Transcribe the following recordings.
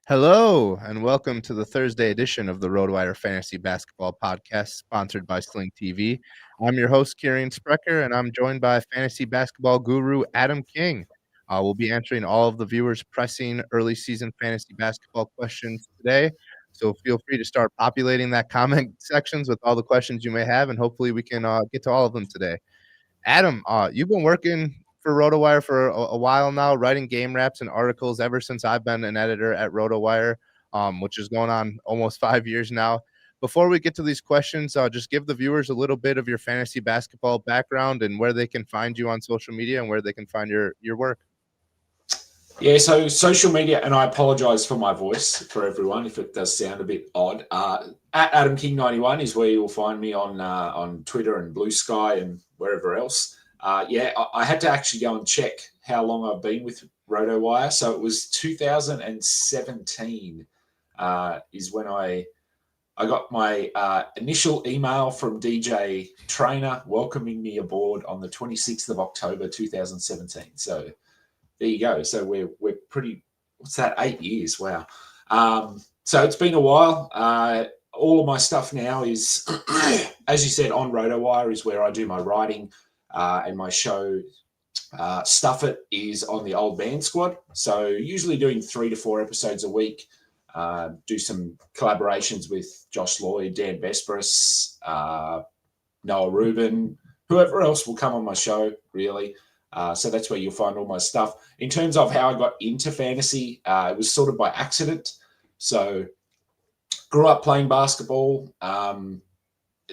Hello, and welcome to the Thursday edition of the RotoWire Fantasy Basketball Podcast, sponsored by Sling TV. I'm your host, Kirien Sprecher, and I'm joined by fantasy basketball guru Adam King. We'll be answering all of the viewers' pressing early season fantasy basketball questions today. So feel free to start populating that comment sections with all the questions you may have, and hopefully we can get to all of them today. Adam, you've been working for RotoWire for a while now, writing game wraps and articles ever since I've been an editor at RotoWire, which is going on almost 5 years now. Before we get to these questions, just give the viewers a little bit of your fantasy basketball background and where they can find you on social media and where they can find your work. Yeah, so social media, and I apologize for my voice for everyone if it does sound a bit odd. At Adam King 91 is where you'll find me on Twitter and Blue Sky and wherever else. I had to actually go and check how long I've been with RotoWire. So it was 2017 is when I got my initial email from DJ Trainer welcoming me aboard on the 26th of October 2017. So there you go. So we're pretty, what's that, 8 years? Wow. So it's been a while. All of my stuff now is, as you said, on RotoWire is where I do my writing and my show. Stuff It is on the Old Man Squad. So usually doing 3 to 4 episodes a week. Do some collaborations with Josh Lloyd, Dan Vesperis, Noah Rubin, whoever else will come on my show, really. So that's where you'll find all my stuff. In terms of how I got into fantasy, it was sort of by accident. So grew up playing basketball.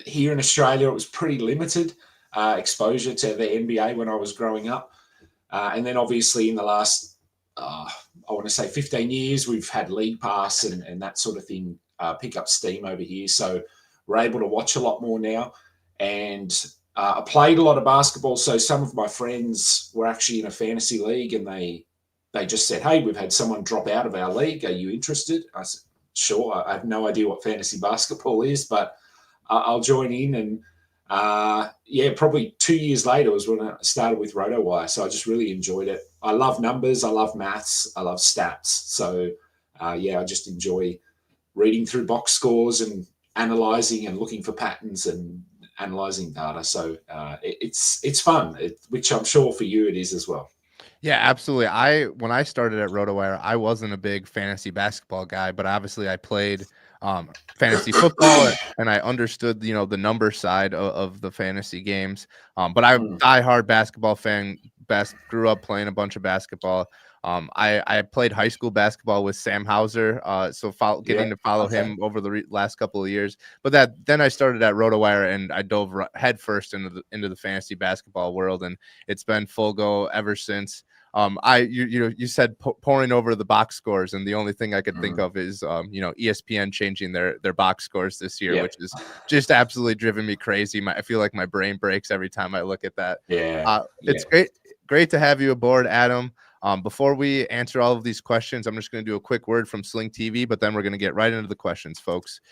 Here in Australia, it was pretty limited exposure to the NBA when I was growing up. And then obviously in the last, I want to say 15 years, we've had League Pass and that sort of thing pick up steam over here. So we're able to watch a lot more now. And I played a lot of basketball, so some of my friends were actually in a fantasy league, and they just said, "Hey, we've had someone drop out of our league. Are you interested?" I said, "Sure." I have no idea what fantasy basketball is, but I'll join in. And probably 2 years later was when I started with RotoWire. So I just really enjoyed it. I love numbers. I love maths. I love stats. So I just enjoy reading through box scores and analyzing and looking for patterns and analyzing data. So it's fun, which I'm sure for you it is as well. Yeah, absolutely. When I started at RotoWire, I wasn't a big fantasy basketball guy, but obviously I played fantasy football and I understood, the number side of the fantasy games. But I'm a diehard basketball fan. Grew up playing a bunch of basketball. I played high school basketball with Sam Hauser, getting to follow him over the last couple of years. But then I started at RotoWire and I dove headfirst into the fantasy basketball world, and it's been full go ever since. You said pouring over the box scores, and the only thing I could think of is ESPN changing their box scores this year, which is just absolutely driven me crazy. I feel like my brain breaks every time I look at that. It's great to have you aboard, Adam. Before we answer all of these questions, I'm just going to do a quick word from Sling TV, but then we're going to get right into the questions, folks.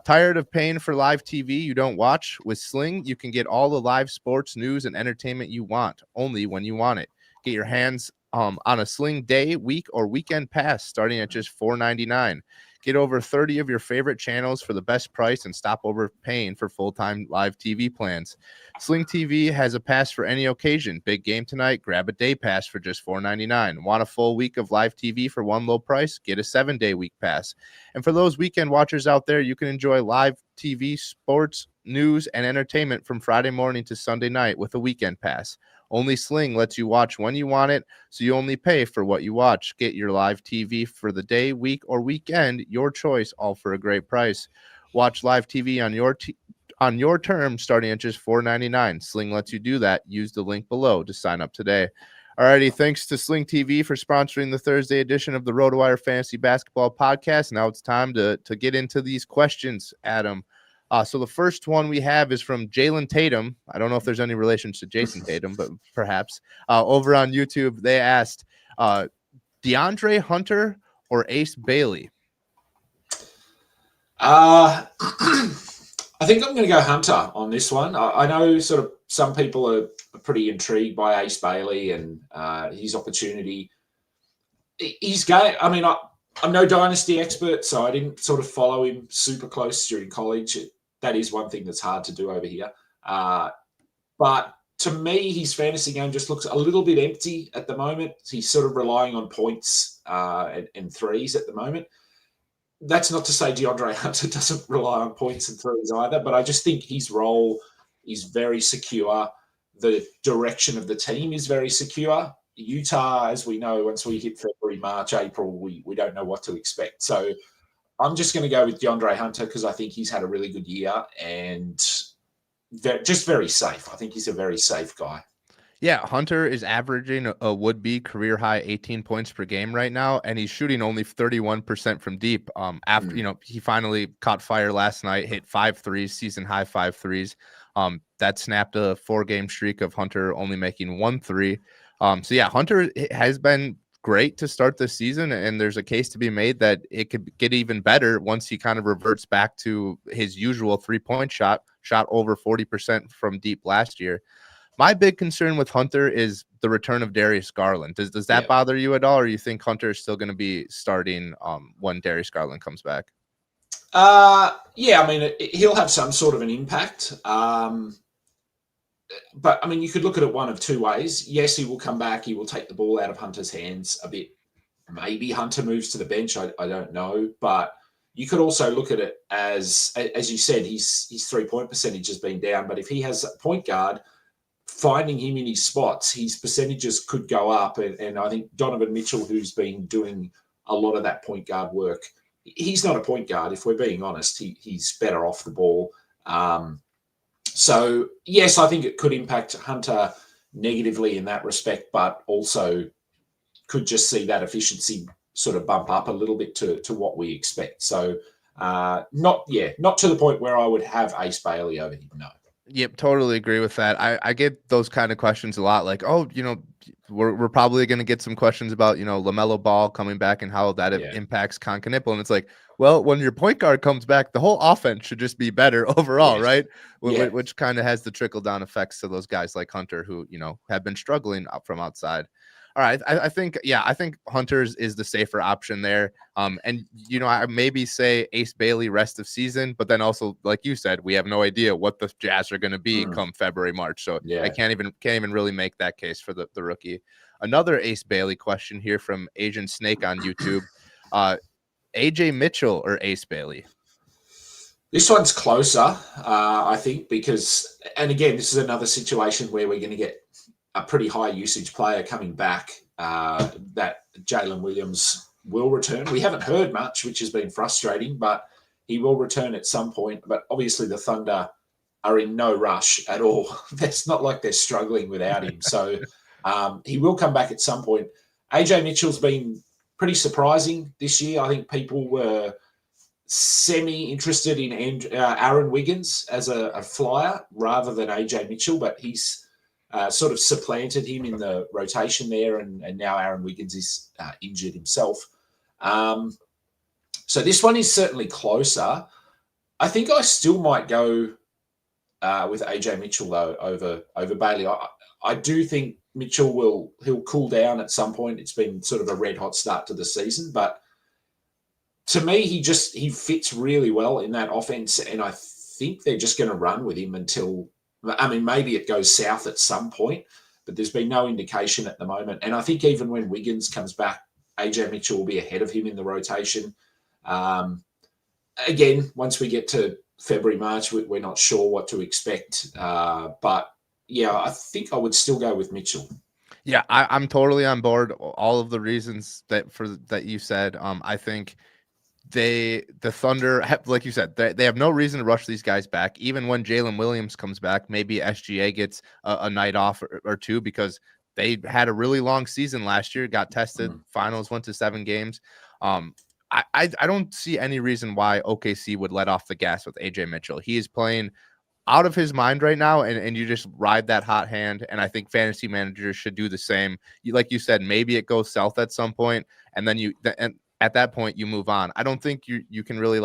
Tired of paying for live TV you don't watch? With Sling, you can get all the live sports, news, and entertainment you want, only when you want it. Get your hands on a Sling day, week, or weekend pass starting at just $4.99. Get over 30 of your favorite channels for the best price and stop overpaying for full-time live TV plans. Sling TV has a pass for any occasion. Big game tonight? Grab a day pass for just $4.99. Want a full week of live TV for one low price? Get a 7-day week pass. And for those weekend watchers out there, you can enjoy live TV, sports, news, and entertainment from Friday morning to Sunday night with a weekend pass. Only Sling lets you watch when you want it, so you only pay for what you watch. Get your live TV for the day, week, or weekend, your choice, all for a great price. Watch live TV on your terms starting at just $4.99. Sling lets you do that. Use the link below to sign up today. Alrighty, thanks to Sling TV for sponsoring the Thursday edition of the RotoWire Fantasy Basketball Podcast. Now it's time to get into these questions, Adam. So the first one we have is from Jalen Tatum. I don't know if there's any relation to Jason Tatum, but perhaps. Over on YouTube, they asked, DeAndre Hunter or Ace Bailey? I think I'm going to go Hunter on this one. I know sort of some people are pretty intrigued by Ace Bailey and his opportunity. His game, I mean, I'm no dynasty expert, so I didn't sort of follow him super close during college. That is one thing that's hard to do over here. But to me, his fantasy game just looks a little bit empty at the moment. He's sort of relying on points and threes at the moment. That's not to say DeAndre Hunter doesn't rely on points and threes either, but I just think his role is very secure. The direction of the team is very secure. Utah, as we know, once we hit February, March, April, we don't know what to expect. So I'm just going to go with DeAndre Hunter because I think he's had a really good year and just very safe. I think he's a very safe guy. Yeah, Hunter is averaging a would-be career high 18 points per game right now, and he's shooting only 31% from deep. After he finally caught fire last night, hit 5 threes, season high 5 threes. That snapped a 4-game streak of Hunter only making 1 3. So yeah, Hunter has been great to start this season, and there's a case to be made that it could get even better once he kind of reverts back to his usual 3-point shot over 40% from deep last year. My big concern with Hunter is the return of Darius Garland. Does that bother you at all, or you think Hunter is still going to be starting when Darius Garland comes back? Yeah, I mean, he'll have some sort of an impact. But, I mean, you could look at it one of two ways. Yes, he will come back. He will take the ball out of Hunter's hands a bit. Maybe Hunter moves to the bench. I don't know. But you could also look at it as you said, his 3-point percentage has been down. But if he has a point guard, finding him in his spots, his percentages could go up. And I think Donovan Mitchell, who's been doing a lot of that point guard work, he's not a point guard. If we're being honest, he's better off the ball. So, yes, I think it could impact Hunter negatively in that respect, but also could just see that efficiency sort of bump up a little bit to what we expect. So, not to the point where I would have Ace Bailey over him, no. Yep, totally agree with that. I get those kind of questions a lot. Like, we're probably going to get some questions about, LaMelo Ball coming back and how that impacts Kon Knueppel. And it's like, well, when your point guard comes back, the whole offense should just be better overall, right? Which kind of has the trickle down effects to those guys like Hunter who, have been struggling up from outside. All right. I think Hunter's is the safer option there. And, I maybe say Ace Bailey rest of season, but then also, like you said, we have no idea what the Jazz are going to be come February, March. So I can't even really make that case for the rookie. Another Ace Bailey question here from Agent Snake on YouTube. AJ Mitchell or Ace Bailey? This one's closer, I think, because, and again, this is another situation where we're going to get a pretty high usage player coming back, that Jalen Williams will return. We haven't heard much, which has been frustrating, but he will return at some point. But obviously the Thunder are in no rush at all. It's not like they're struggling without him. So he will come back at some point. AJ Mitchell's been pretty surprising this year. I think people were semi-interested in Aaron Wiggins as a flyer rather than AJ Mitchell, but he's sort of supplanted him in the rotation there, and now Aaron Wiggins is injured himself. So this one is certainly closer. I think I still might go with AJ Mitchell though over Bailey. I do think Mitchell he'll cool down at some point. It's been sort of a red hot start to the season, but to me he fits really well in that offense, and I think they're just going to run with him until. I mean, maybe it goes south at some point, but there's been no indication at the moment. And I think even when Wiggins comes back, AJ Mitchell will be ahead of him in the rotation. Again, once we get to February, March, we're not sure what to expect. But, yeah, I think I would still go with Mitchell. Yeah, I'm totally on board. All of the reasons that you said. I think the Thunder, like you said, they have no reason to rush these guys back. Even when Jalen Williams comes back, maybe SGA gets a night off or two, because they had a really long season last year, got tested, finals, went to 7 games. I don't see any reason why OKC would let off the gas with AJ Mitchell. He is playing out of his mind right now, and you just ride that hot hand. And I think fantasy managers should do the same. Like you said, maybe it goes south at some point, and then at that point you move on. I don't think you can really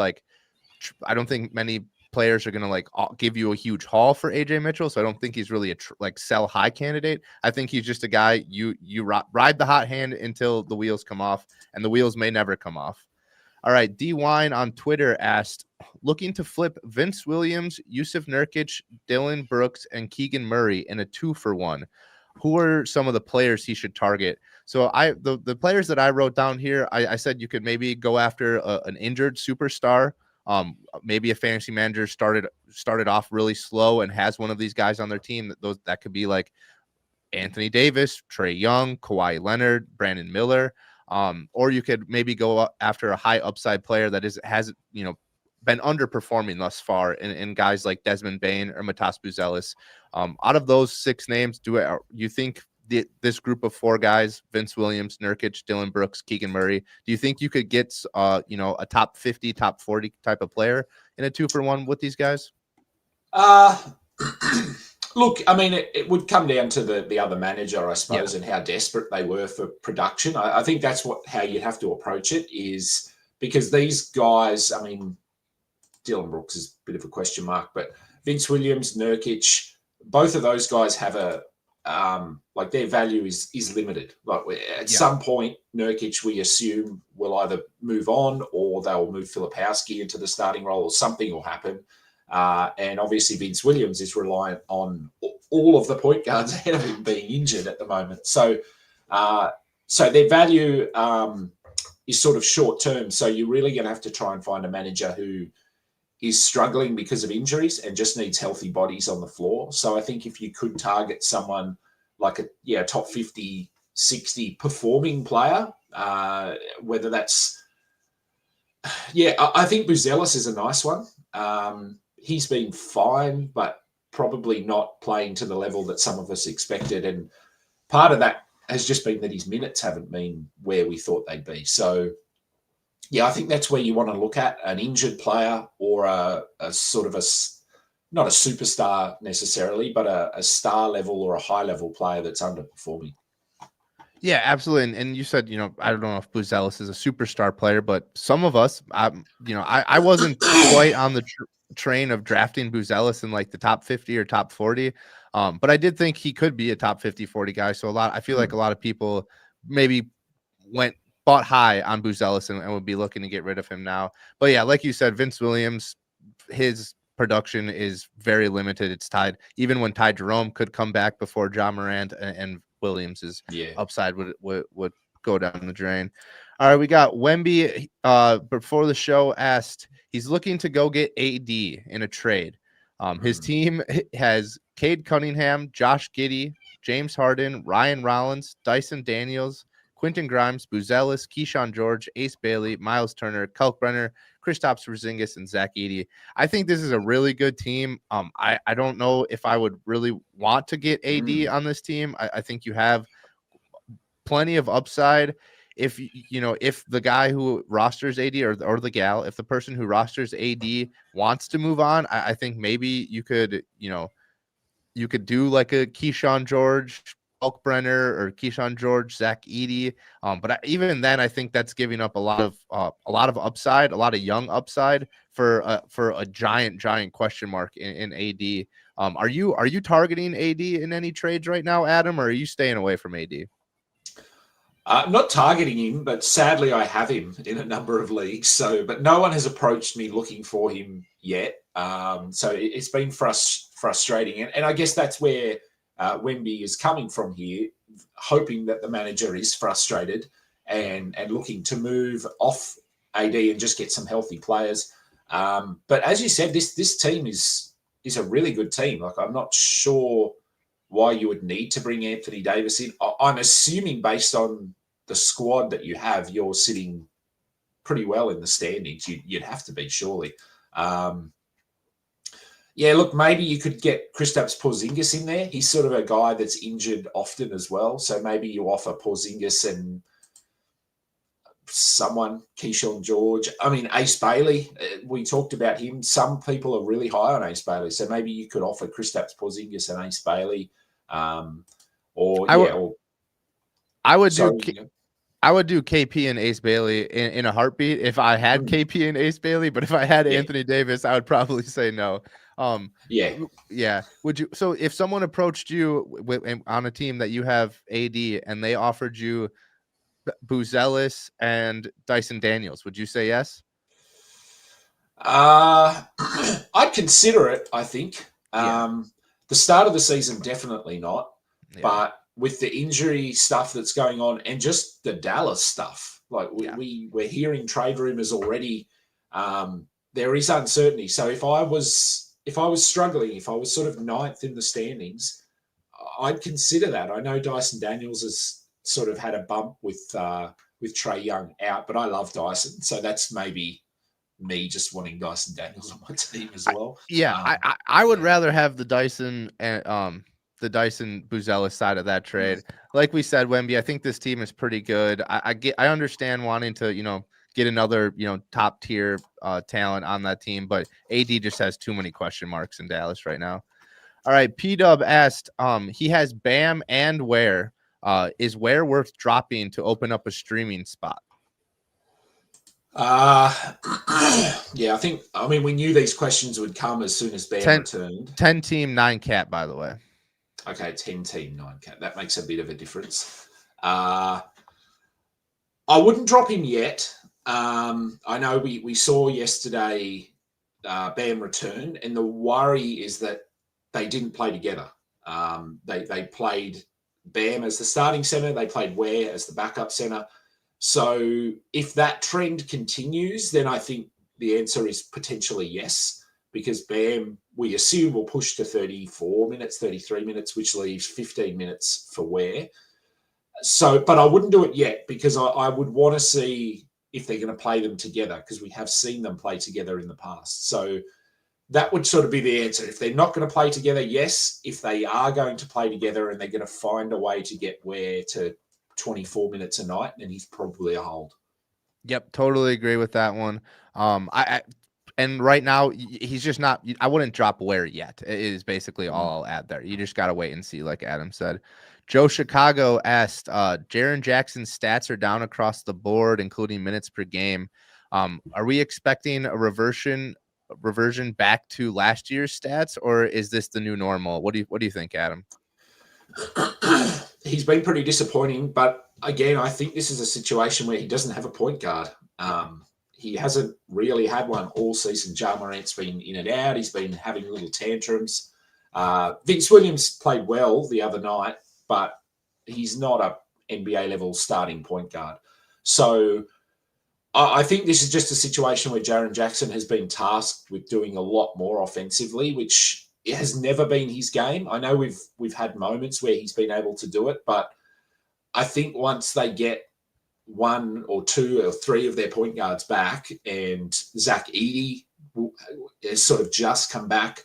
I don't think many players are going to like give you a huge haul for AJ Mitchell. So I don't think he's really a like sell high candidate. I think he's just a guy you ride the hot hand until the wheels come off, and the wheels may never come off. All right, D Wine on Twitter asked, looking to flip Vince Williams, Yusuf Nurkic, Dillon Brooks, and Keegan Murray in a 2-for-1. Who are some of the players he should target? So the players that I wrote down here, I said you could maybe go after an injured superstar. Maybe a fantasy manager started off really slow and has one of these guys on their team. That could be like Anthony Davis, Trae Young, Kawhi Leonard, Brandon Miller. Or you could maybe go after a high upside player that has been underperforming thus far in guys like Desmond Bane or Matas Buzelis. Out of those 6 names, do you think this group of 4 guys, Vince Williams, Nurkic, Dillon Brooks, Keegan Murray, do you think you could get a top 50, top 40 type of player in a 2-for-1 with these guys? Look, I mean, it would come down to the other manager, I suppose, and how desperate they were for production. I think that's how you have to approach it, is because these guys, I mean, Dillon Brooks is a bit of a question mark, but Vince Williams, Nurkic, both of those guys have like their value is limited. Like at some point, Nurkic, we assume, will either move on or they'll move Filipowski into the starting role, or something will happen. And obviously Vince Williams is reliant on all of the point guards ahead of him being injured at the moment. So their value is sort of short term. So you're really going to have to try and find a manager who is struggling because of injuries and just needs healthy bodies on the floor. So I think if you could target someone like a top 50, 60 performing player, whether that's, I think Buzelis is a nice one. He's been fine, but probably not playing to the level that some of us expected. And part of that has just been that his minutes haven't been where we thought they'd be. So, I think that's where you want to look at an injured player, or a sort of not a superstar necessarily, but a star level or a high level player that's underperforming. Yeah, absolutely. And you said, I don't know if Buzelis is a superstar player, but some of us, I wasn't quite on the train of drafting Buzelis in like the top 50 or top 40. But I did think he could be a top 50, 40 guy. So I feel like a lot of people maybe bought high on Buzelis and would be looking to get rid of him now. But yeah, like you said, Vince Williams, his production is very limited. It's tied. Even when Ty Jerome could come back before John Morant and Williams's upside would go down the drain. All right, we got Wemby before the show asked, he's looking to go get AD in a trade. His team has Cade Cunningham, Josh Giddey, James Harden, Ryan Rollins, Dyson Daniels, Quentin Grimes, Buzelis, Kyshawn George, Ace Bailey, Miles Turner, Kalkbrenner, Kristaps Porzingis, and Zach Edey. I think this is a really good team. I don't know if I would really want to get AD on this team. I think you have plenty of upside. If the guy who rosters AD or the gal, if the person who rosters AD wants to move on, I think maybe you could do like a Kyshawn George, Kalkbrenner, or Kyshawn George, Zach Edey. But even then, I think that's giving up a lot of upside, a lot of young upside for a giant question mark in AD. Are you targeting AD in any trades right now, Adam, or are you staying away from AD? Not targeting him, but sadly I have him in a number of leagues. But no one has approached me looking for him yet. So it's been frustrating, and I guess that's where Wemby is coming from here, hoping that the manager is frustrated and looking to move off AD and just get some healthy players. But as you said, this team is a really good team. Like, I'm not sure why you would need to bring Anthony Davis in. I'm assuming based on the squad that you have, you're sitting pretty well in the standings. You'd have to be, surely. Look, maybe you could get Kristaps Porzingis in there. He's sort of a guy that's injured often as well. So maybe you offer Porzingis and someone, Kyshawn George. I mean, Ace Bailey, we talked about him. Some people are really high on Ace Bailey. So maybe you could offer Kristaps Porzingis and Ace Bailey. I would I would do KP and Ace Bailey in a heartbeat if I had KP and Ace Bailey, but if I had Anthony Davis, I would probably say no. Yeah. Would you? So if someone approached you on a team that you have AD and they offered you Buzelis and Dyson Daniels, would you say yes? I'd consider it, I think. The start of the season, definitely not. Yeah. But with the injury stuff that's going on and just the Dallas stuff, like we're hearing trade rumors already. There is uncertainty. So if I was struggling, if I was sort of ninth in the standings, I'd consider that. I know Dyson Daniels has sort of had a bump with Trae Young out, but I love Dyson, so that's maybe me just wanting Dyson Daniels on my team as well. I would rather have the Dyson and the Dyson Buzelis side of that trade. Like we said, Wemby, I think this team is pretty good. I understand wanting to, get another, top tier talent on that team, but AD just has too many question marks in Dallas right now. All right. P-Dub asked, he has Bam and Ware. Is Ware worth dropping to open up a streaming spot? Yeah, we knew these questions would come as soon as Bam returned. 10 team, 9 cap, by the way. Okay, 10 team, 9 cap. That makes a bit of a difference. I wouldn't drop him yet. I know we saw yesterday Bam return, and the worry is that they didn't play together. They played Bam as the starting center. They played Ware as the backup center. So if that trend continues, then I think the answer is potentially yes, because Bam, we assume, will push to 34 minutes, 33 minutes, which leaves 15 minutes for Ware. So, but I wouldn't do it yet because I would want to see if they're going to play them together, because we have seen them play together in the past. So that would sort of be the answer. If they're not going to play together, yes. If they are going to play together and they're going to find a way to get Ware to 24 minutes a night, then he's probably a hold. Yep, totally agree with that one. And right now he's just not. I wouldn't drop Ware yet. It is basically all I'll add there. You just got to wait and see, like Adam said. Joe Chicago asked, Jaren Jackson's stats are down across the board, including minutes per game. Are we expecting a reversion back to last year's stats, or is this the new normal? What do you think, Adam? He's been pretty disappointing, but again, I think this is a situation where he doesn't have a point guard. He hasn't really had one all season. Ja Morant's been in and out. He's been having little tantrums. Vince Williams played well the other night, but he's not a NBA level starting point guard. So I think this is just a situation where Jaren Jackson has been tasked with doing a lot more offensively, which it has never been his game. I know we've had moments where he's been able to do it, but I think once they get 1 or 2 or 3 of their point guards back, and Zach Edey has sort of just come back,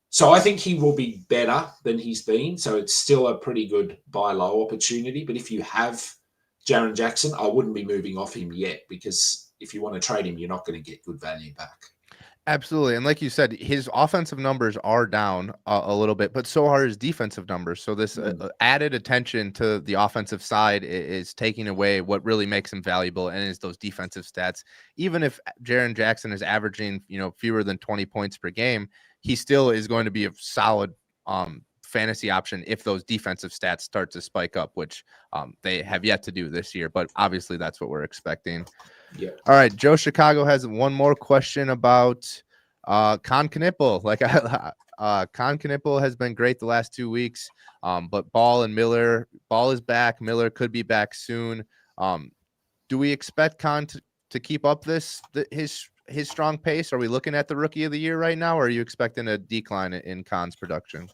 so I think he will be better than he's been. So it's still a pretty good buy low opportunity. But if you have Jaren Jackson, I wouldn't be moving off him yet, because if you want to trade him, you're not going to get good value back. Absolutely. And like you said, his offensive numbers are down a little bit, but so are his defensive numbers. So this added attention to the offensive side is taking away what really makes him valuable, and is those defensive stats. Even if Jaren Jackson is averaging, fewer than 20 points per game, he still is going to be a solid fantasy option if those defensive stats start to spike up, which they have yet to do this year. But obviously that's what we're expecting. Yeah. All right. Joe Chicago has one more question about Kon Knueppel. Kon Knueppel has been great the last 2 weeks, but Ball is back. Miller could be back soon. Do we expect Kon to keep up his strong pace? Are we looking at the rookie of the year right now, or are you expecting a decline in Kon's production?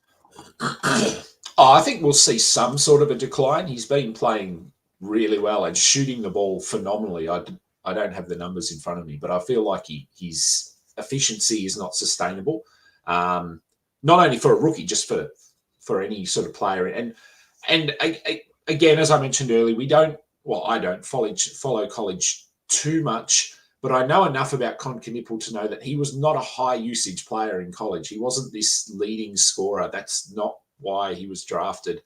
I think we'll see some sort of a decline. He's been playing really well and shooting the ball phenomenally. I don't have the numbers in front of me, but I feel like his efficiency is not sustainable. Not only for a rookie, just for any sort of player. And again, as I mentioned earlier, I don't follow college too much, but I know enough about Kon Knueppel to know that he was not a high usage player in college. He wasn't this leading scorer. That's not why he was drafted.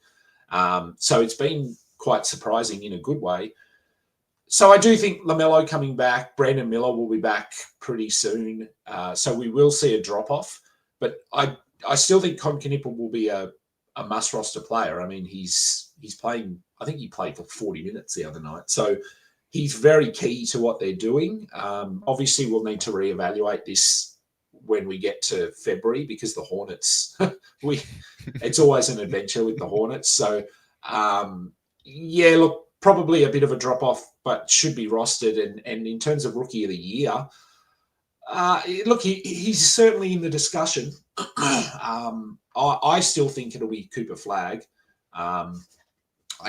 So it's been quite surprising in a good way. So I do think LaMelo coming back, Brandon Miller will be back pretty soon. So we will see a drop-off. But I still think Kon Knueppel will be a must-roster player. I mean, he's playing, I think he played for 40 minutes the other night. So he's very key to what they're doing. Obviously, we'll need to reevaluate this when we get to February because the Hornets, it's always an adventure with the Hornets. So, yeah, look, probably a bit of a drop-off, but should be rostered. And in terms of Rookie of the Year, look, he's certainly in the discussion. I still think it'll be Cooper Flagg. I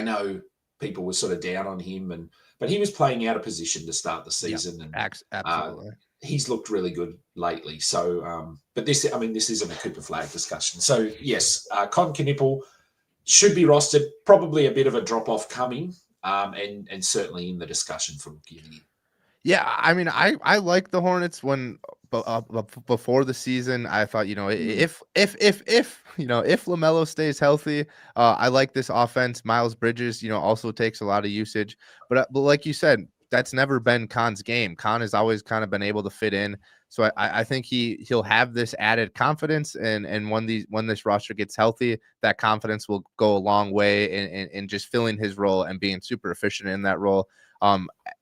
know people were sort of down on him, but he was playing out of position to start the season, and absolutely, he's looked really good lately. So, but this isn't a Cooper Flagg discussion. So yes, Kon Knueppel should be rostered. Probably a bit of a drop off coming, and certainly in the discussion for Rookie of the Year. Yeah, I mean, I like the Hornets when before the season. I thought, if LaMelo stays healthy, I like this offense. Miles Bridges, also takes a lot of usage, but like you said, that's never been Kon's game. Kon has always kind of been able to fit in. So I think he'll have this added confidence, and when this roster gets healthy, that confidence will go a long way in just filling his role and being super efficient in that role.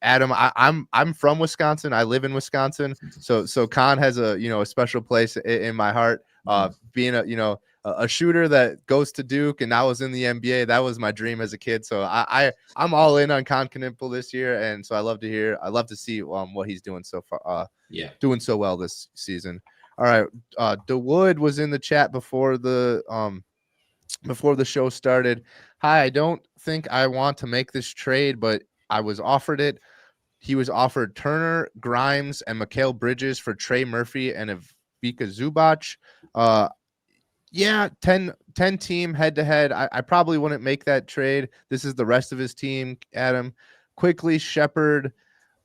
Adam, I'm from Wisconsin. I live in Wisconsin, so Kon has a special place in my heart. Being a shooter that goes to Duke and now is in the NBA, that was my dream as a kid. So I'm all in on Kon Knueppel this year, and so I love to see what he's doing so far. Doing so well this season. All right, DeWood was in the chat before the show started. Hi, I don't think I want to make this trade, but I was offered it. He was offered Turner, Grimes, and Mikal Bridges for Trey Murphy and Ivica Zubac. 10 team head-to-head. I probably wouldn't make that trade. This is the rest of his team, Adam. Quickly, Shepard,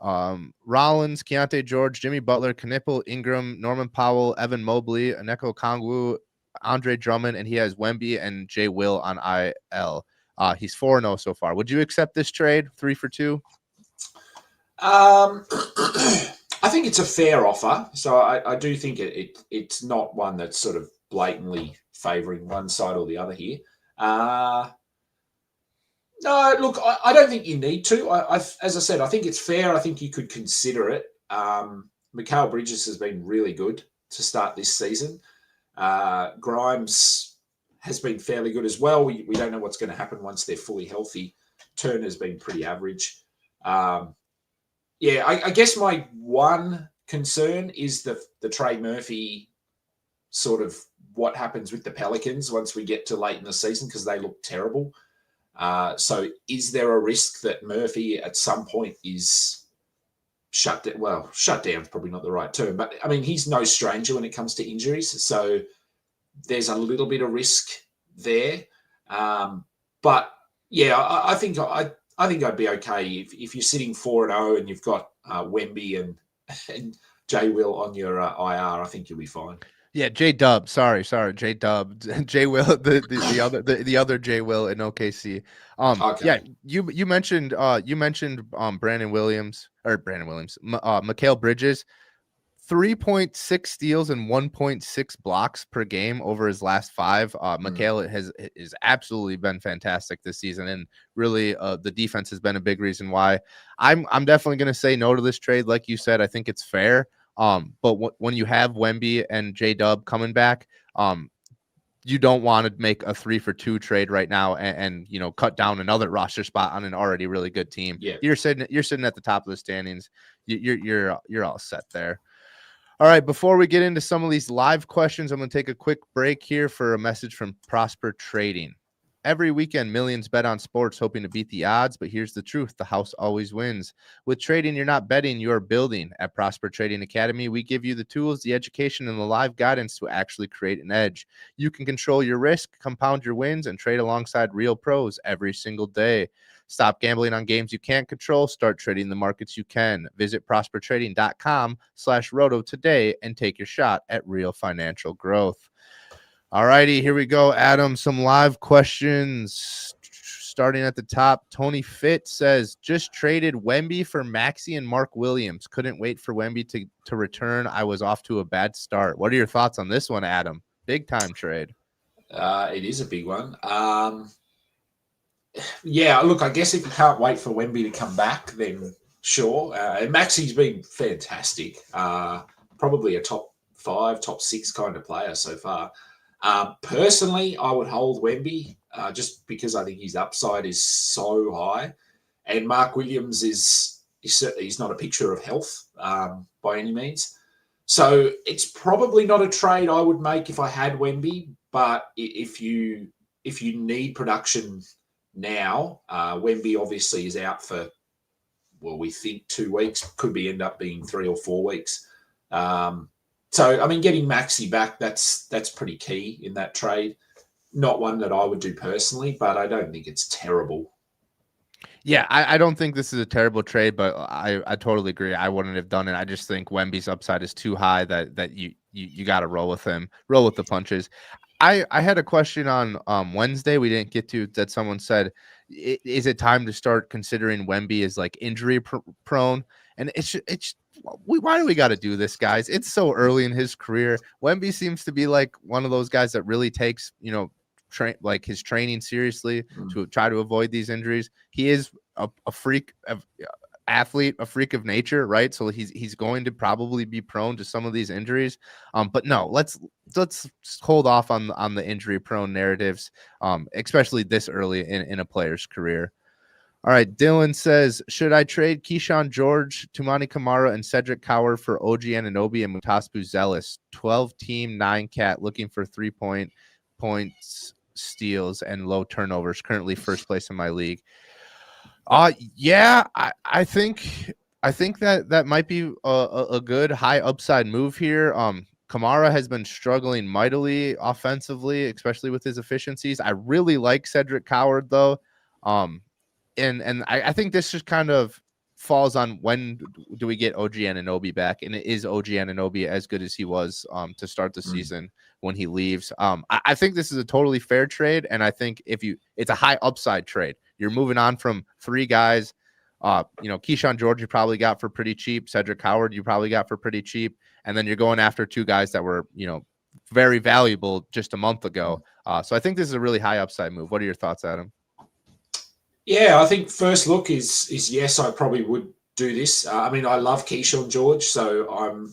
Rollins, Keontae George, Jimmy Butler, Knueppel, Ingram, Norman Powell, Evan Mobley, Aneko Kongwu, Andre Drummond, and he has Wemby and Jay Will on IL. He's 4-0 so far. Would you accept this trade? 3 for 2? I think it's a fair offer. So I do think it's not one that's sort of blatantly favouring one side or the other here. No, look, I don't think you need to. As I said, I think it's fair. I think you could consider it. Mikal Bridges has been really good to start this season. Grimes has been fairly good as well. We don't know what's going to happen once they're fully healthy. Turner's been pretty average. I guess my one concern is the Trey Murphy sort of what happens with the Pelicans once we get to late in the season, because they look terrible. So is there a risk that Murphy at some point is shut down? Well, shut down is probably not the right term, but I mean, he's no stranger when it comes to injuries. So there's a little bit of risk there. But yeah, I think I'd be okay if you're sitting 4-0 and you've got Wemby and Jay Will on your IR. I think you'll be fine. Yeah, JDub. Sorry, JDub. Jay Will, the other Jay Will in OKC. Okay. Yeah, you mentioned Brandon Williams, Mikal Bridges. 3.6 steals and 1.6 blocks per game over his last 5. Mikal has absolutely been fantastic this season, and really the defense has been a big reason why. I'm definitely going to say no to this trade. Like you said, I think it's fair. But when you have Wemby and JDub coming back, you don't want to make a 3 for 2 trade right now and cut down another roster spot on an already really good team. Yeah. You're sitting at the top of the standings. You're all set there. All right, before we get into some of these live questions, I'm going to take a quick break here for a message from Prosper Trading. Every weekend, millions bet on sports hoping to beat the odds, but here's the truth. The house always wins. With trading, you're not betting, you're building. At Prosper Trading Academy, we give you the tools, the education, and the live guidance to actually create an edge. You can control your risk, compound your wins, and trade alongside real pros every single day. Stop gambling on games you can't control. Start trading the markets you can. Visit prospertrading.com/roto today and take your shot at real financial growth. All righty, here we go, Adam. Some live questions. starting at the top. Tony Fitt says, just traded Wemby for Maxey and Mark Williams. Couldn't wait for Wemby to return. I was off to a bad start. What are your thoughts on this one, Adam? Big time trade. It is a big one. Yeah, look, I guess if you can't wait for Wemby to come back, then sure. And Maxey's been fantastic. Probably a top 5, top 6 kind of player so far. Personally, I would hold Wemby just because I think his upside is so high. And Mark Williams is certainly he's not a picture of health by any means. So it's probably not a trade I would make if I had Wemby. But if you need production now, Wemby obviously is out for, well, we think 2 weeks, could end up being 3 or 4 weeks. So, I mean, getting Maxey back, that's pretty key in that trade. Not one that I would do personally, but I don't think it's terrible. Yeah, I don't think this is a terrible trade, but I totally agree. I wouldn't have done it. I just think Wemby's upside is too high that you got to roll with him, roll with the punches. I had a question on Wednesday we didn't get to that someone said, is it time to start considering Wemby as like injury prone? And why do we got to do this, guys? It's so early in his career. Wemby seems to be like one of those guys that really takes, like his training seriously to try to avoid these injuries. He is a freak of athlete, a freak of nature, right? So he's going to probably be prone to some of these injuries. But no, let's hold off on the injury prone narratives, especially this early in a player's career. All right, Dylan says, should I trade Kyshawn George, Toumani Camara, and Cedric Coward for OG Anunoby and Mutaspu Zealous? 12-team, 9-cat, looking for 3-point steals and low turnovers. Currently first place in my league. Yeah, I think that might be a good high upside move here. Camara has been struggling mightily offensively, especially with his efficiencies. I really like Cedric Coward though. And I think this just kind of falls on when do we get OG Anunoby back, and is OG Anunoby as good as he was to start the season when he leaves? I think this is a totally fair trade, and I think it's a high upside trade. You're moving on from 3 guys. Kyshawn George you probably got for pretty cheap. Cedric Coward you probably got for pretty cheap, and then you're going after 2 guys that were very valuable just a month ago. So I think this is a really high upside move. What are your thoughts, Adam? Yeah, I think first look is yes, I probably would do this. I mean, I love Kyshawn George, so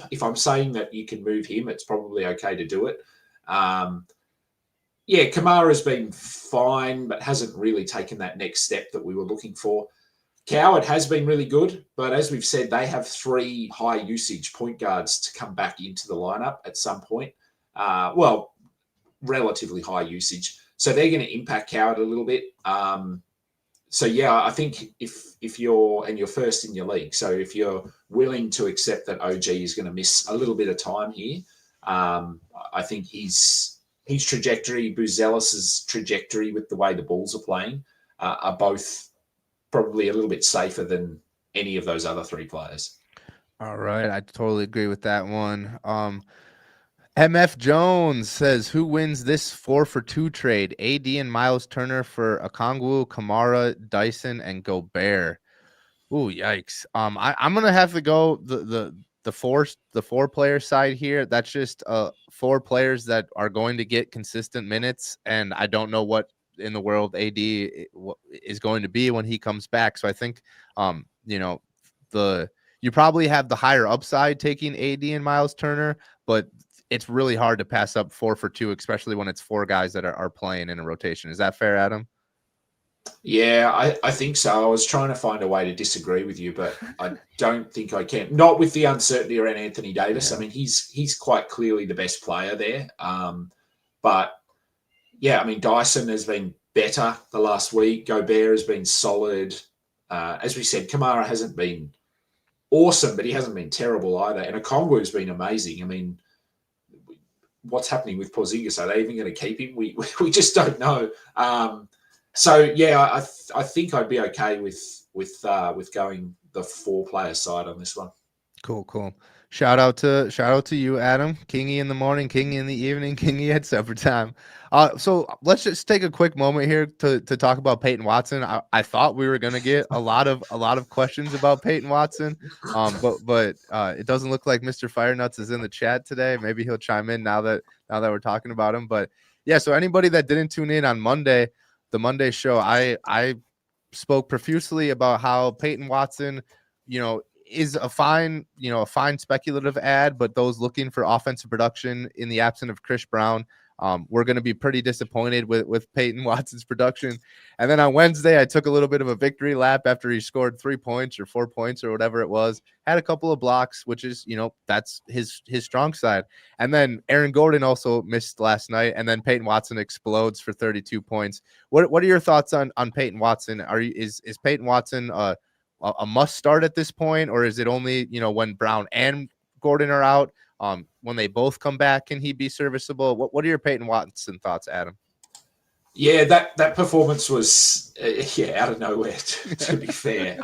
if I'm saying that you can move him, it's probably okay to do it. Yeah, Kamara's been fine, but hasn't really taken that next step that we were looking for. Coward has been really good, but as we've said, they have 3 high usage point guards to come back into the lineup at some point. Well, relatively high usage. So they're going to impact Coward a little bit. So yeah, I think if you're first in your league, so if you're willing to accept that OG is going to miss a little bit of time here, I think his trajectory, Buzelis's trajectory with the way the Bulls are playing, are both probably a little bit safer than any of those other 3 players. All right, I totally agree with that one. MF Jones says, who wins this 4-for-2 trade? AD and Miles Turner for Okongwu, Kamara, Dyson, and Gobert. Ooh, yikes. I'm gonna have to go the 4 player side here. That's just 4 players that are going to get consistent minutes, and I don't know what in the world AD is going to be when he comes back. So I think you probably have the higher upside taking AD and Miles Turner, but it's really hard to pass up 4-for-2, especially when it's 4 guys that are playing in a rotation. Is that fair, Adam? Yeah, I think so. I was trying to find a way to disagree with you, but I don't think I can. Not with the uncertainty around Anthony Davis. Yeah. I mean, he's quite clearly the best player there. But yeah, I mean, Dyson has been better the last week. Gobert has been solid. As we said, Kamara hasn't been awesome, but he hasn't been terrible either. And Okongwu has been amazing. I mean, what's happening with Porzingis? Are they even going to keep him? We just don't know. So yeah, I think I'd be okay with going the 4 player side on this one. Cool. Shout out to you, Adam. Kingy in the morning, Kingy in the evening, Kingy at supper time. So let's just take a quick moment here to talk about Peyton Watson. I thought we were gonna get a lot of questions about Peyton Watson. But it doesn't look like Mr. Firenuts is in the chat today. Maybe he'll chime in now that we're talking about him. But yeah, so anybody that didn't tune in on Monday, the Monday show, I spoke profusely about how Peyton Watson, is a fine speculative ad, but those looking for offensive production in the absence of Chris Brown, we're going to be pretty disappointed with Peyton Watson's production. And then on Wednesday, I took a little bit of a victory lap after he scored 3 points or 4 points or whatever it was, had a couple of blocks, which is, that's his strong side. And then Aaron Gordon also missed last night, and then Peyton Watson explodes for 32 points. What are your thoughts on Peyton Watson? Is Peyton Watson a must start at this point, or is it only when Brown and Gordon are out? When they both come back, can he be serviceable? What are your Peyton Watson thoughts, Adam? Yeah, that performance was out of nowhere. To be fair,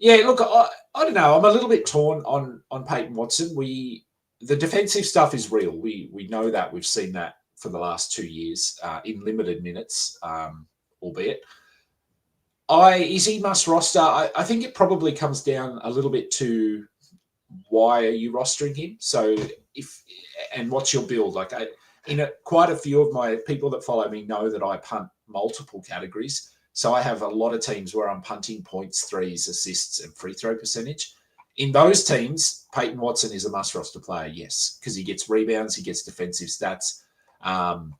yeah. Look, I don't know. I'm a little bit torn on Peyton Watson. The defensive stuff is real. We know that. We've seen that for the last 2 years in limited minutes, albeit. Is he must roster? I think it probably comes down a little bit to why are you rostering him? So and what's your build? Like quite a few of my people that follow me know that I punt multiple categories. So I have a lot of teams where I'm punting points, threes, assists, and free throw percentage. In those teams, Peyton Watson is a must roster player, yes, because he gets rebounds, he gets defensive stats, and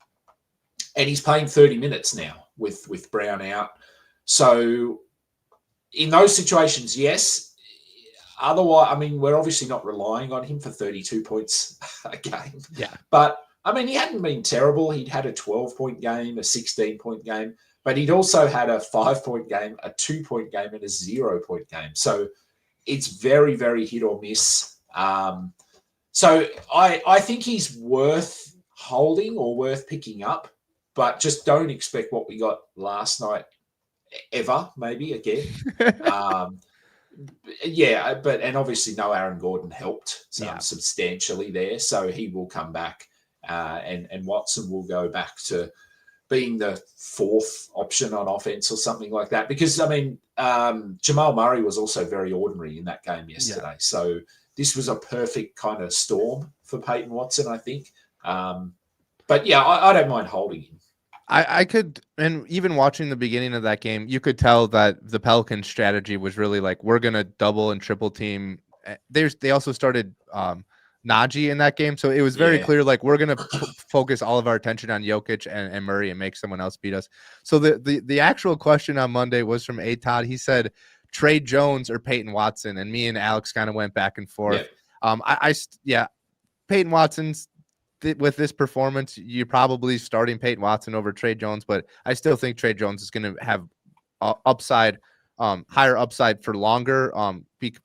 he's playing 30 minutes now with Brown out. So in those situations, yes. Otherwise, I mean, we're obviously not relying on him for 32 points a game. Yeah. But, I mean, he hadn't been terrible. He'd had a 12-point game, a 16-point game, but he'd also had a 5-point game, a 2-point game, and a 0-point game. So it's very, very hit or miss. So I think he's worth holding or worth picking up, but just don't expect what we got last night ever, maybe again. Yeah, and obviously no Aaron Gordon helped substantially there, so he will come back, and Watson will go back to being the fourth option on offense or something like that. Because I mean, Jamal Murray was also very ordinary in that game yesterday, so this was a perfect kind of storm for Peyton Watson, I think. But yeah, I don't mind holding him. I could, and even watching the beginning of that game, you could tell that the Pelicans' strategy was really like, we're going to double and triple team. They also started Najee in that game. So it was very clear, like, we're going to focus all of our attention on Jokic and Murray and make someone else beat us. So the actual question on Monday was from A. Todd. He said, Trey Jones or Peyton Watson. And me and Alex kind of went back and forth. Peyton Watson's, with this performance, you're probably starting Peyton Watson over Trey Jones, but I still think Trey Jones is going to have upside, higher upside for longer,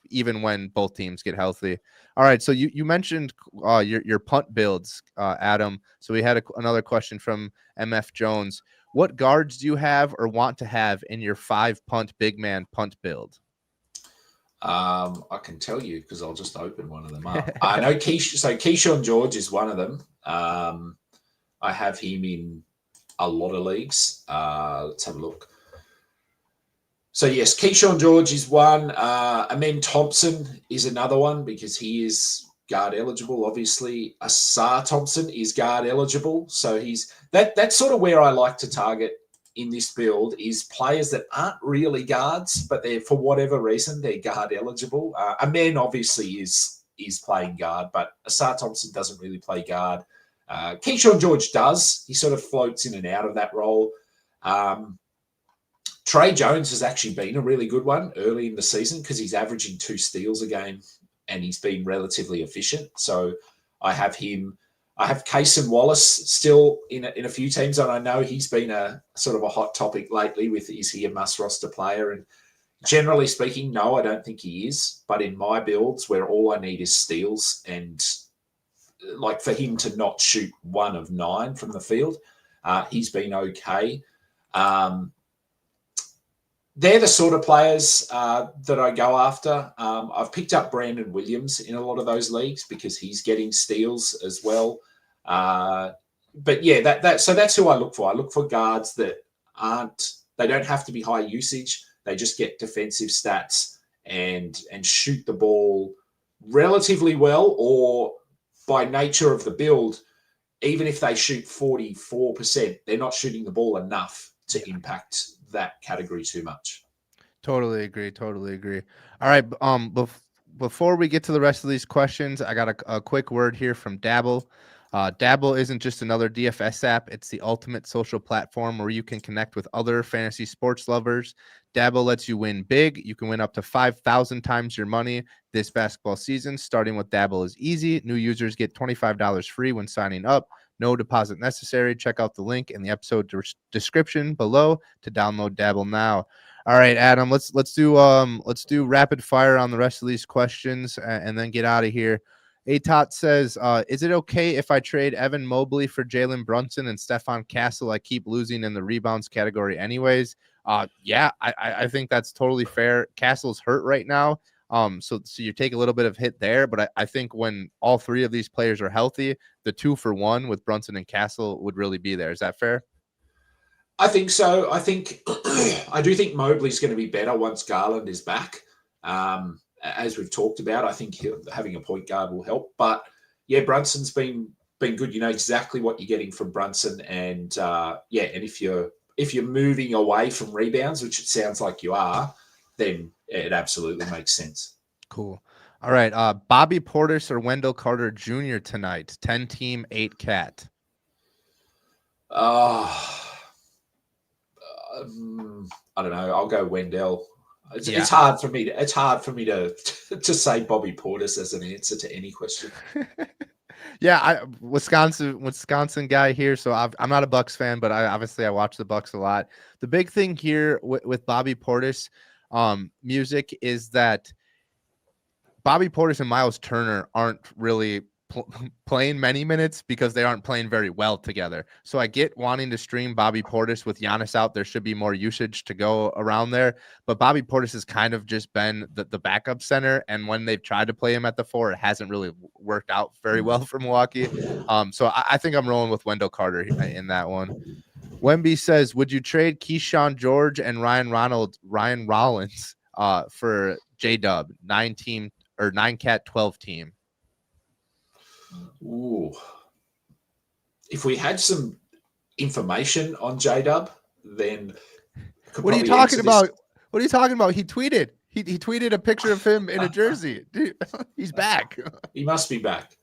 even when both teams get healthy. All right, so you mentioned your punt builds, Adam. So we had another question from MF Jones. What guards do you have or want to have in your 5-punt big man punt build? I can tell you because I'll just open one of them up. I know Kyshawn George is one of them. I have him in a lot of leagues. Let's have a look. So yes, Kyshawn George is one. Amen Thompson is another one because he is guard eligible. Obviously, Asar Thompson is guard eligible. So that's sort of where I like to target in this build is players that aren't really guards, but they're, for whatever reason, they're guard eligible. Amen obviously is playing guard, but Asar Thompson doesn't really play guard. Kyshawn George does. He sort of floats in and out of that role. Trey Jones has actually been a really good one early in the season because he's averaging 2 steals a game and he's been relatively efficient. So I have him. I have Kaysen Wallace still in a few teams, and I know he's been a sort of a hot topic lately with, is he a must roster player? And generally speaking, no, I don't think he is. But in my builds where all I need is steals and like for him to not shoot 1 of 9 from the field, he's been okay. they're the sort of players that I go after. I've picked up Brandon Williams in a lot of those leagues because he's getting steals as well. But yeah, so that's who I look for. I look for guards that they don't have to be high usage. They just get defensive stats and shoot the ball relatively well, or by nature of the build, even if they shoot 44%, they're not shooting the ball enough to impact that category too much. Totally agree. All right. Before we get to the rest of these questions, I got a quick word here from Dabble. Dabble isn't just another DFS app. It's the ultimate social platform where you can connect with other fantasy sports lovers. Dabble lets you win big. You can win up to 5,000 times your money this basketball season. Starting with Dabble is easy. New users get $25 free when signing up. No deposit necessary. Check out the link in the episode description below to download Dabble now. All right, Adam, let's do rapid fire on the rest of these questions and then get out of here. Atot says, is it okay if I trade Evan Mobley for Jalen Brunson and Stephon Castle? I keep losing in the rebounds category anyways. Yeah, I think that's totally fair. Castle's hurt right now. So you take a little bit of hit there, but I think when all three of these players are healthy, the 2-for-1 with Brunson and Castle would really be there. Is that fair? I think so. I do think Mobley's going to be better once Garland is back. As we've talked about, I think having a point guard will help. But yeah, Brunson's been good. You know exactly what you're getting from Brunson, and and if you're moving away from rebounds, which it sounds like you are, then it absolutely makes sense. Cool. All right, Bobby Portis or Wendell Carter Jr. tonight? 10-team, 8-cat. I don't know. I'll go Wendell. It's hard for me to say Bobby Portis as an answer to any question. Yeah, Wisconsin guy here, so I'm not a Bucks fan, but I watch the Bucks a lot. The big thing here with Bobby Portis music is that Bobby Portis and Miles Turner aren't really playing many minutes because they aren't playing very well together. So I get wanting to stream Bobby Portis with Giannis out. There should be more usage to go around there. But Bobby Portis has kind of just been the backup center. And when they've tried to play him at the 4, it hasn't really worked out very well for Milwaukee. So I think I'm rolling with Wendell Carter in that one. Wemby says, would you trade Kyshawn George and Ryan Rollins for JDub, 9-cat, 12-team? Ooh. If we had some information on JDub, then what are you talking about? What are you talking about? He tweeted. He tweeted a picture of him in a jersey. Dude, he's back. He must be back.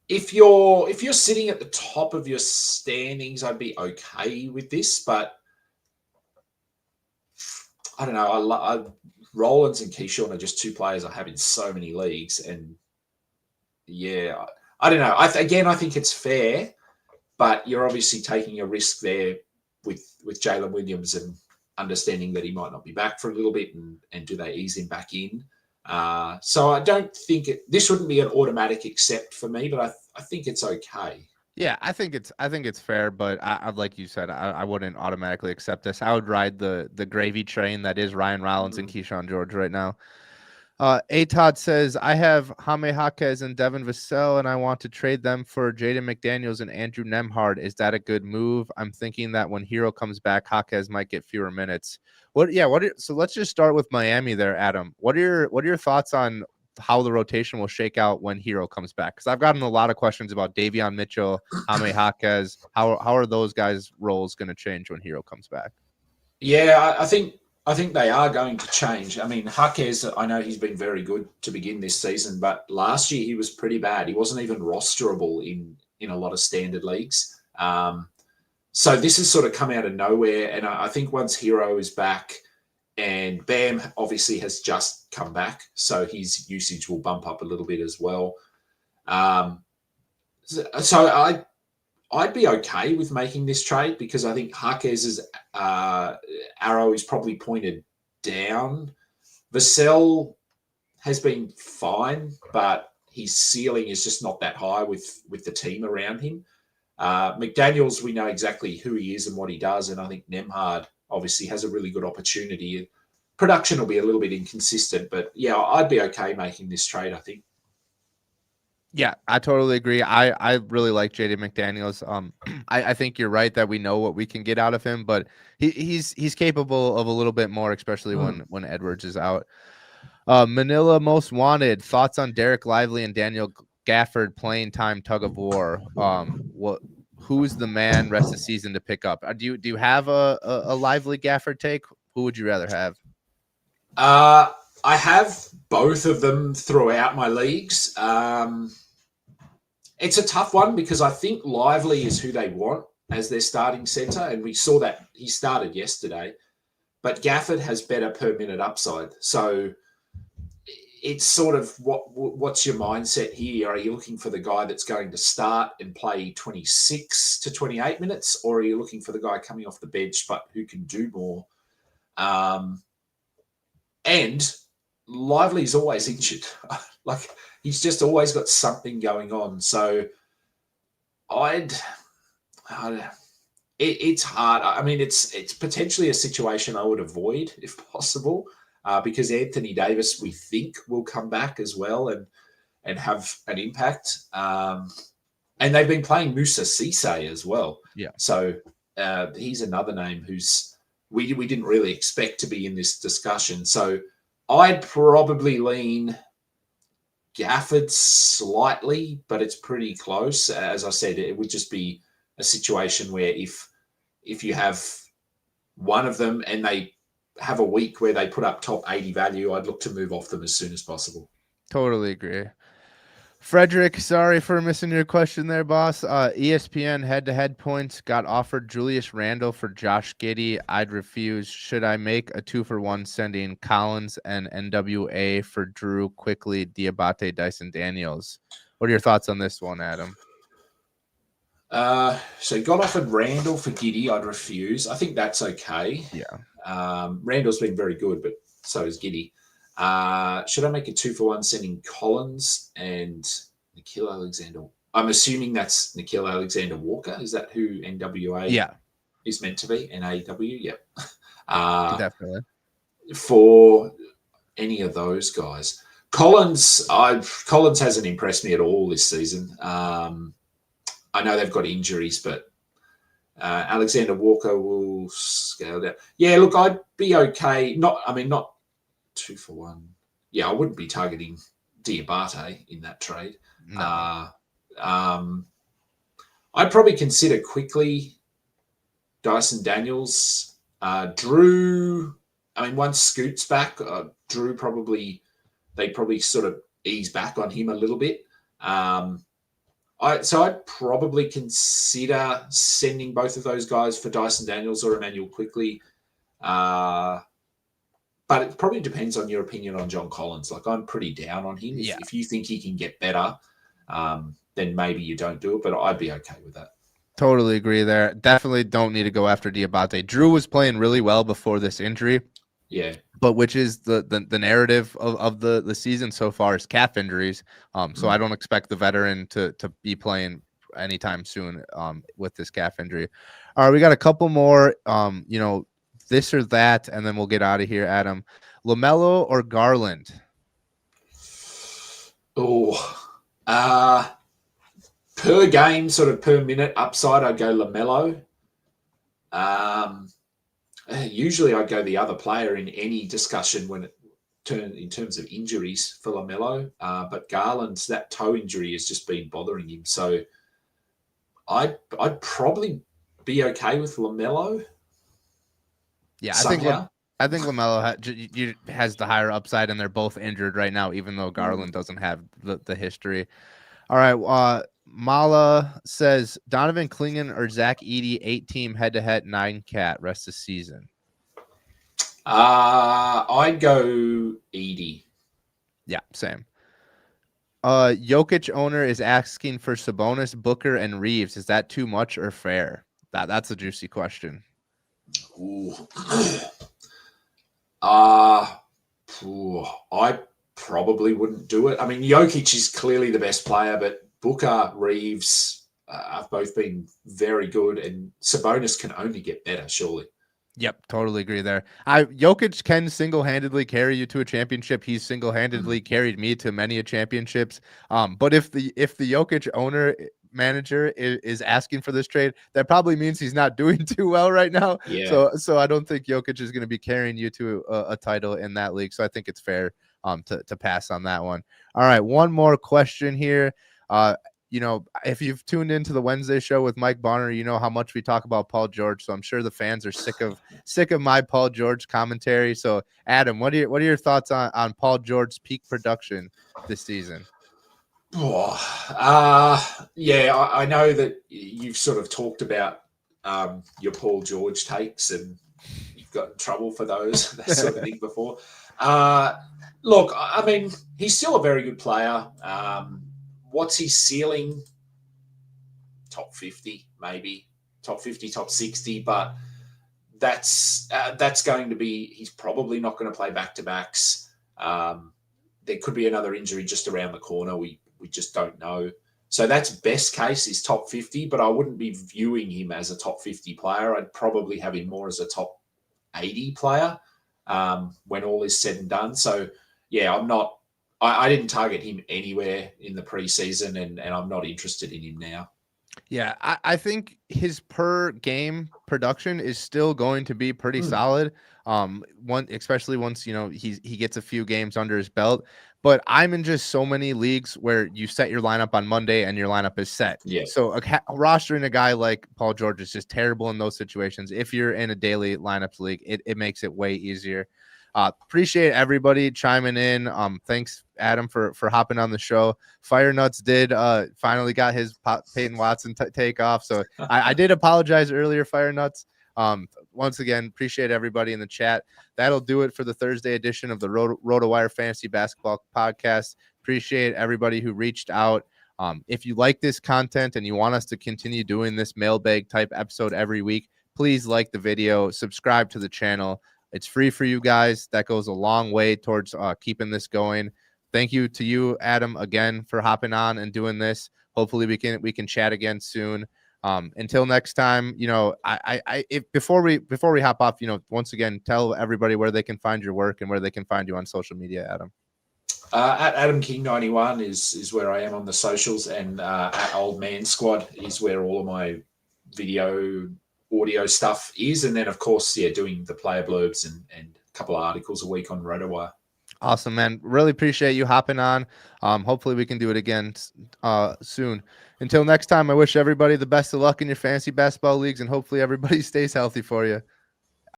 If you're sitting at the top of your standings, I'd be okay with this, but I don't know. Rollins and Kyshawn are just two players I have in so many leagues, and yeah, I don't know. I think it's fair, but you're obviously taking a risk there with Jalen Williams and understanding that he might not be back for a little bit, and do they ease him back in? So I don't think this wouldn't be an automatic accept for me, but I think it's okay. Yeah, I think it's fair, but I like you said, I wouldn't automatically accept this. I would ride the gravy train that is Ryan Rollins and Kyshawn George right now. Todd says, I have Jaime Jaquez and Devin Vassell, and I want to trade them for Jaden McDaniels and Andrew Nembhard. Is that a good move? I'm thinking that when Hero comes back, Jaquez might get fewer minutes. So let's just start with Miami there, Adam. What are your thoughts on how the rotation will shake out when Hero comes back? Because I've gotten a lot of questions about Davion Mitchell, Jaime Jaquez. How are those guys' roles going to change when Hero comes back? Yeah, I think they are going to change. I mean, Jaquez, I know he's been very good to begin this season, but last year he was pretty bad. He wasn't even rosterable in a lot of standard leagues. So this has sort of come out of nowhere, and I think once Hero is back, and Bam obviously has just come back, so his usage will bump up a little bit as well. So I'd be okay with making this trade because I think Jaquez's arrow is probably pointed down. Vassell has been fine, but his ceiling is just not that high with the team around him. McDaniels, we know exactly who he is and what he does, and I think Nembhard obviously has a really good opportunity. Production will be a little bit inconsistent, but yeah, I'd be okay making this trade, I think. Yeah, I totally agree. I really like JD McDaniels. I think you're right that we know what we can get out of him, but he's capable of a little bit more, especially when Edwards is out. Manila Most Wanted, thoughts on Derek Lively and Daniel Gafford playing time tug of war. Who's the man rest of the season to pick up? Do you have a Lively Gafford take? Who would you rather have? I have both of them throughout my leagues. It's a tough one because I think Lively is who they want as their starting center, and we saw that he started yesterday. But Gafford has better per minute upside, so it's sort of what's your mindset here? Are you looking for the guy that's going to start and play 26 to 28 minutes, or are you looking for the guy coming off the bench but who can do more? And Lively's always injured. Like, he's just always got something going on. So it's hard. I mean, it's potentially a situation I would avoid if possible, because Anthony Davis, we think, will come back as well and have an impact. And they've been playing Musa Cisse as well. Yeah. So he's another name who's we didn't really expect to be in this discussion. So I'd probably lean Gafford slightly, but it's pretty close. As I said, it would just be a situation where if you have one of them and they have a week where they put up top 80 value, I'd look to move off them as soon as possible. Totally agree. Frederick, sorry for missing your question there, boss. ESPN head-to-head points got offered Julius Randle for Josh Giddey. I'd refuse. Should I make a 2-for-1 sending Collins and NWA for Drew quickly, Diabate, Dyson Daniels? What are your thoughts on this one, Adam? So got offered Randle for Giddey. I'd refuse. I think that's okay. Yeah. Randle's been very good, but so is Giddey. Should I make a 2-for-1 sending Collins and Nickeil Alexander? I'm assuming that's Nickeil Alexander Walker. Is that who NWA is meant to be? NAW? Yep. Definitely. For any of those guys. Collins hasn't impressed me at all this season. I know they've got injuries, but Alexander Walker will scale down. Yeah, look, I'd be okay. Not 2-for-1. Yeah, I wouldn't be targeting Diabate in that trade. No. I'd probably consider quickly Dyson Daniels. Drew, once Scoot's back, Drew they probably sort of ease back on him a little bit. So I'd probably consider sending both of those guys for Dyson Daniels or Emmanuel quickly. But it probably depends on your opinion on John Collins. Like, I'm pretty down on him. Yeah. If you think he can get better, then maybe you don't do it, but I'd be okay with that. Totally agree there. Definitely don't need to go after Diabate. Drew was playing really well before this injury. Yeah. But which is the narrative of the season so far is calf injuries. So I don't expect the veteran to be playing anytime soon with this calf injury. All right, we got a couple more, this or that, and then we'll get out of here, Adam. LaMelo or Garland? Per game, sort of per minute upside, I'd go LaMelo. Usually I'd go the other player in any discussion when it turns in terms of injuries for LaMelo. But Garland's, that toe injury has just been bothering him. So I'd probably be okay with LaMelo. Yeah, I think LaMelo has the higher upside, and they're both injured right now, even though Garland doesn't have the history. All right, Mala says Donovan Clingan or Zach Edey 8-team head-to-head 9-cat rest of the season. I'd go Edey. Yeah, same. Jokic owner is asking for Sabonis, Booker, and Reeves. Is that too much or fair? That's a juicy question. Ooh. I probably wouldn't do it. Jokic is clearly the best player, but Booker, Reeves have both been very good, and Sabonis can only get better, surely. Yep, totally agree there. Jokic can single-handedly carry you to a championship. He's single-handedly carried me to many a championships. But if the Jokic owner manager is asking for this trade, that probably means he's not doing too well right now. Yeah. So I don't think Jokic is going to be carrying you to a title in that league. So I think it's fair to pass on that one. All right, one more question here. If you've tuned into the Wednesday show with Mike Bonner, you know how much we talk about Paul George. So I'm sure the fans are sick of my Paul George commentary. So Adam, what are your thoughts on Paul George's peak production this season? I know that you've sort of talked about your Paul George takes, and you've got in trouble for those that sort of thing before. Look, I mean, he's still a very good player. What's his ceiling? Top 50, maybe top 50, top 60, but that's going to be. He's probably not going to play back-to-backs. There could be another injury just around the corner. We just don't know. So that's best case is top 50, but I wouldn't be viewing him as a top 50 player. I'd probably have him more as a top 80 player when all is said and done. So yeah, I didn't target him anywhere in the preseason, and I'm not interested in him now. Yeah, I think his per game production is still going to be pretty solid. Especially once he gets a few games under his belt. But I'm in just so many leagues where you set your lineup on Monday and your lineup is set. Yeah. So rostering a guy like Paul George is just terrible in those situations. If you're in a daily lineups league, it makes it way easier. Appreciate everybody chiming in. Thanks, Adam, for hopping on the show. Fire Nuts did finally got his Peyton Watson take off. So I did apologize earlier, Fire Nuts. Once again, appreciate everybody in the chat. That'll do it for the Thursday edition of the RotoWire Fantasy Basketball Podcast. Appreciate everybody who reached out. If you like this content and you want us to continue doing this mailbag type episode every week, please like the video, subscribe to the channel. It's free for you guys. That goes a long way towards keeping this going. Thank you to you, Adam, again for hopping on and doing this. Hopefully we can chat again soon. Until next time, before we hop off, once again, tell everybody where they can find your work and where they can find you on social media, Adam. At Adam King 91 is where I am on the socials, and at Old Man Squad is where all of my video, audio stuff is, and then of course, doing the player blurbs and a couple of articles a week on RotoWire. Awesome, man. Really appreciate you hopping on. Hopefully we can do it again soon. Until next time, I wish everybody the best of luck in your fantasy basketball leagues, and hopefully everybody stays healthy for you.